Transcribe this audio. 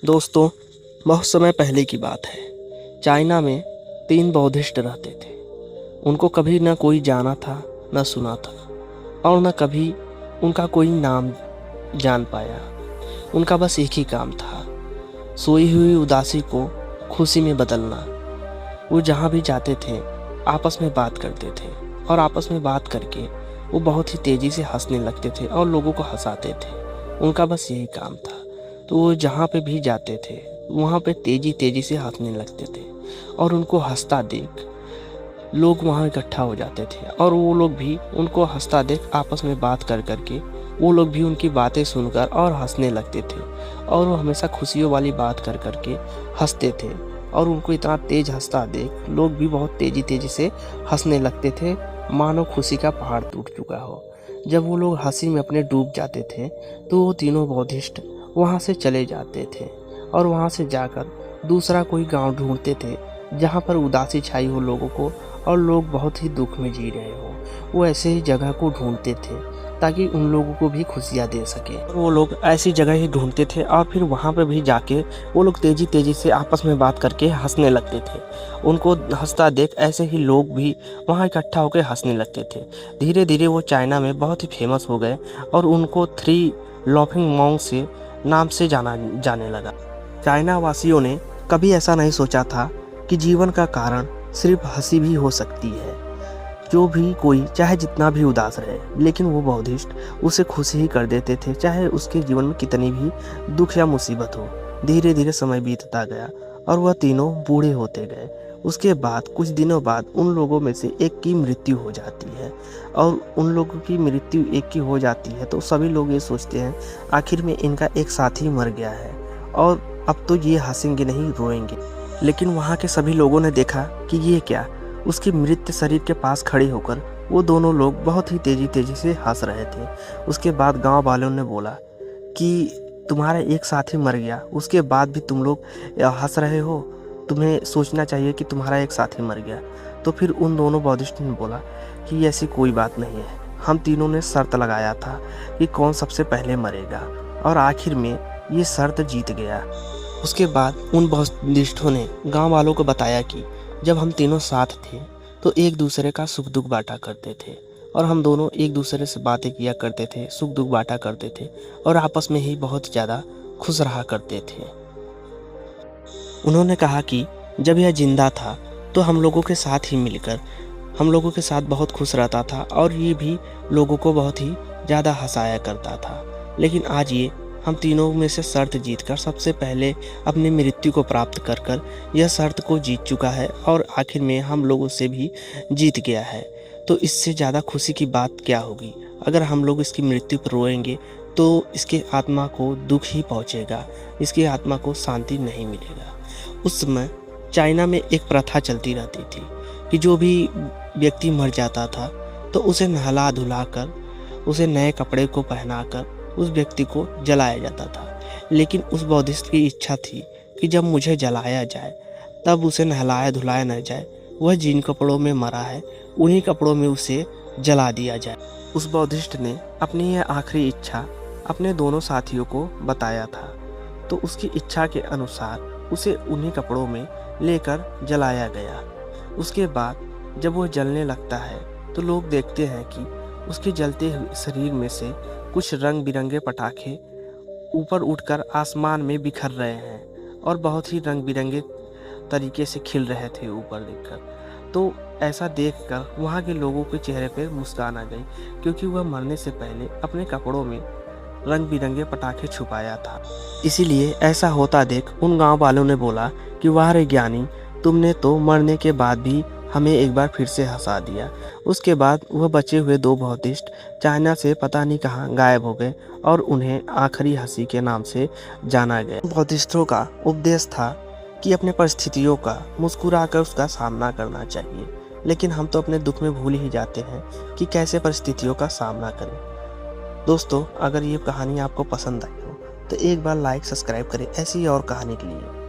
दोस्तों, बहुत समय पहले की बात है। चाइना में 3 बौद्धिस्ट रहते थे। उनको कभी न कोई जाना था, न सुना था और न कभी उनका कोई नाम जान पाया। उनका बस एक ही काम था, सोई हुई उदासी को खुशी में बदलना। वो जहाँ भी जाते थे आपस में बात करते थे और आपस में बात करके वो बहुत ही तेज़ी से हंसने लगते थे और लोगों को हंसाते थे। उनका बस यही काम था। तो वो जहाँ पे भी जाते थे वहाँ पे तेज़ी तेज़ी से हंसने लगते थे और उनको हंसता देख लोग वहाँ इकट्ठा हो जाते थे और वो लोग भी उनको हंसता देख आपस में बात कर करके वो लोग भी उनकी बातें सुनकर और हंसने लगते थे और वो हमेशा खुशियों वाली बात कर करके हंसते थे और उनको इतना तेज हंसता देख लोग भी बहुत तेज़ी से हंसने लगते थे, मानो खुशी का पहाड़ टूट चुका हो। जब वो लोग हंसी में अपने डूब जाते थे तो वो तीनों बौद्धिस्ट वहाँ से चले जाते थे और वहाँ से जाकर दूसरा कोई गांव ढूंढते थे जहाँ पर उदासी छाई हो लोगों को और लोग बहुत ही दुख में जी रहे हो। वो ऐसे ही जगह को ढूंढते थे ताकि उन लोगों को भी खुशियाँ दे सके। वो लोग ऐसी जगह ही ढूंढते थे और फिर वहाँ पे भी जाके वो लोग तेज़ी से आपस में बात करके हंसने लगते थे। उनको हंसता देख ऐसे ही लोग भी वहाँ इकट्ठा होकर हंसने लगते थे। धीरे धीरे वो चाइना में बहुत ही फेमस हो गए और उनको 3 लाफिंग मॉन्क से नाम से जाना जाने लगा। चाइना वासियों ने कभी ऐसा नहीं सोचा था कि जीवन का कारण सिर्फ हंसी भी हो सकती है। जो भी कोई चाहे जितना भी उदास रहे, लेकिन वो बौद्धिस्ट उसे खुश ही कर देते थे, चाहे उसके जीवन में कितनी भी दुख या मुसीबत हो। धीरे धीरे समय बीतता गया और वह तीनों बूढ़े होते गए। उसके बाद कुछ दिनों बाद उन लोगों में से एक की मृत्यु हो जाती है और उन लोगों की मृत्यु एक की हो जाती है तो सभी लोग ये सोचते हैं आखिर में इनका एक साथी मर गया है और अब तो ये हंसेंगे नहीं रोएंगे। लेकिन वहाँ के सभी लोगों ने देखा कि ये क्या, उसके मृत शरीर के पास खड़े होकर वो दोनों लोग बहुत ही तेज़ी से हंस रहे थे। उसके बाद गांव वालों ने बोला कि तुम्हारा एक साथी मर गया, उसके बाद भी तुम लोग हंस रहे हो, तुम्हें सोचना चाहिए कि तुम्हारा एक साथी मर गया। तो फिर उन दोनों बौद्धिस्ट ने बोला कि ऐसी कोई बात नहीं है, हम तीनों ने शर्त लगाया था कि कौन सबसे पहले मरेगा और आखिर में ये शर्त जीत गया। उसके बाद उन बौद्धिस्टों ने गांव वालों को बताया कि जब हम तीनों साथ थे तो एक दूसरे का सुख दुख बांटा करते थे और हम दोनों एक दूसरे से बातें किया करते थे, सुख दुख बांटा करते थे और आपस में ही बहुत ज़्यादा खुश रहा करते थे। उन्होंने कहा कि जब यह जिंदा था तो हम लोगों के साथ ही मिलकर हम लोगों के साथ बहुत खुश रहता था और ये भी लोगों को बहुत ही ज़्यादा हंसाया करता था। लेकिन आज ये हम तीनों में से शर्त जीतकर सबसे पहले अपनी मृत्यु को प्राप्त कर कर यह शर्त को जीत चुका है और आखिर में हम लोगों से भी जीत गया है। तो इससे ज़्यादा खुशी की बात क्या होगी। अगर हम लोग इसकी मृत्यु पर रोएंगे तो इसके आत्मा को दुख ही पहुँचेगा, इसकी आत्मा को शांति नहीं मिलेगा। उस समय चाइना में एक प्रथा चलती रहती थी कि जो भी व्यक्ति मर जाता था तो उसे नहला धुला कर, उसे नए कपड़े को पहनाकर उस व्यक्ति को जलाया जाता था। लेकिन उस बौद्धिस्ट की इच्छा थी कि जब मुझे जलाया जाए तब उसे नहलाया धुलाया न जाए, वह जिन कपड़ों में मरा है उन्हीं कपड़ों में उसे जला दिया जाए। उस बौद्धिस्ट ने अपनी यह आखिरी इच्छा अपने दोनों साथियों को बताया था तो उसकी इच्छा के अनुसार उसे उन्हीं कपड़ों में लेकर जलाया गया। उसके बाद जब वह जलने लगता है तो लोग देखते हैं कि उसके जलते हुए शरीर में से कुछ रंग बिरंगे पटाखे ऊपर उठकर आसमान में बिखर रहे हैं और बहुत ही रंग बिरंगे तरीके से खिल रहे थे ऊपर देखकर। तो ऐसा देखकर वहाँ के लोगों के चेहरे पर मुस्कान आ गई क्योंकि वह मरने से पहले अपने कपड़ों में रंग बिरंगे पटाखे छुपाया था। इसीलिए ऐसा होता देख उन गांव वालों ने बोला कि वाह रे ज्ञानी, तुमने तो मरने के बाद भी हमें एक बार फिर से हंसा दिया। उसके बाद वह बचे हुए 2 बौद्धिस्ट चाइना से पता नहीं कहाँ गायब हो गए और उन्हें आखिरी हंसी के नाम से जाना गया। बौद्धिस्टों का उपदेश था कि अपने परिस्थितियों का मुस्कुराकर उसका सामना करना चाहिए, लेकिन हम तो अपने दुख में भूल ही जाते हैं कि कैसे परिस्थितियों का सामना करें। दोस्तों, अगर ये कहानी आपको पसंद आई हो तो एक बार लाइक सब्सक्राइब करें ऐसी और कहानी के लिए।